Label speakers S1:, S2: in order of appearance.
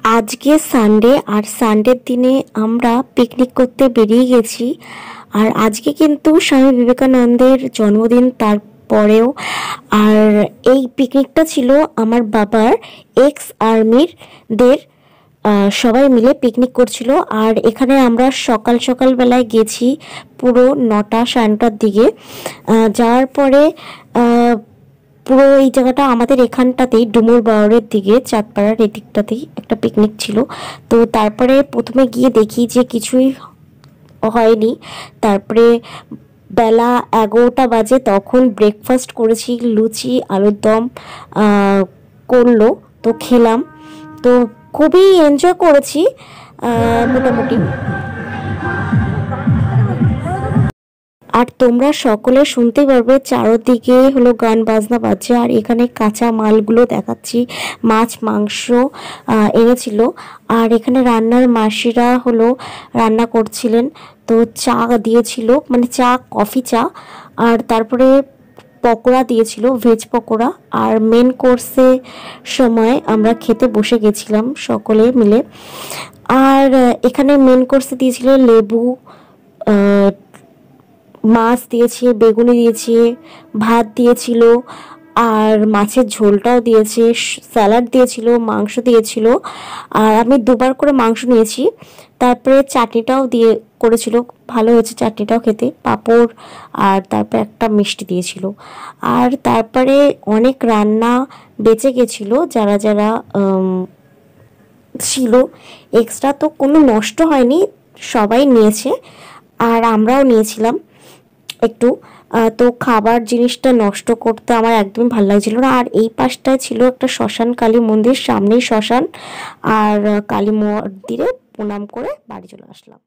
S1: আজকে সানডে আর সানডের দিনে আমরা পিকনিক করতে বেরিয়ে গেছি। আর আজকে কিন্তু স্বামী বিবেকানন্দের জন্মদিন, তারপরেও আর এই পিকনিকটা ছিল আমার বাবার এক্স আর্মিরদের সবাই মিলে পিকনিক করছিল। আর এখানে আমরা সকাল সকাল বেলায় গেছি, পুরো 9টা সাড়ে 9টার দিকে। যাওয়ার পরে পুরো এই জায়গাটা আমাদের এখানটাতেই ডুমুর বাওরের দিকে চাঁদপাড়ার এই দিকটাতেই একটা পিকনিক ছিল। তো তারপরে প্রথমে গিয়ে দেখি যে কিছুই হয়নি। তারপরে বেলা 11টা বাজে, তখন ব্রেকফাস্ট করেছি, লুচি আলুর দম করলো, তো খেলাম। তো খুবই এনজয় করেছি মোটামুটি। আর তোমরা সকলে শুনতে পারবে চারদিকে হলো গান বাজনা বাজছে। আর এখানে কাঁচা মালগুলো দেখাচ্ছি, মাছ মাংস এনেছিল। আর এখানে রান্নার মাসিরা হলো রান্না করছিলেন, তো চা দিয়েছিল, মানে চা, কফি চা। আর তারপরে পকোড়া দিয়েছিল, ভেজ পকোড়া। আর মেন কোর্সে সময় আমরা খেতে বসে গেছিলাম সকলে মিলে। আর এখানে মেন কোর্সে দিয়েছিল লেবু, মাছ দিয়েছে, বেগুনি দিয়েছে, ভাত দিয়েছিল, আর মাছের ঝোলটাও দিয়েছে, স্যালাড দিয়েছিল, মাংস দিয়েছিল। আর আমি দুবার করে মাংস নিয়েছি। তারপরে চাটনিটাও করেছিল, ভালো হয়েছে চাটনিটাও খেতে, পাঁপড়, আর তারপরে একটা মিষ্টি দিয়েছিল। আর তারপরে অনেক রান্না বেঁচে গেছিলো, যারা যারা ছিল এক্সট্রা, তো কোনো নষ্ট হয়নি, সবাই নিয়েছে। আর আমরাও নিয়েছিলাম একটু। তো খাবার জিনিসটা নষ্ট করতে আমার একদমই ভালো লাগছিল না। আর এই পাশটায় ছিল একটা শ্মশান, কালী মন্দির, সামনেই শ্মশান। আর কালী মন্দিরে প্রণাম করে বাড়ি চলে আসলাম।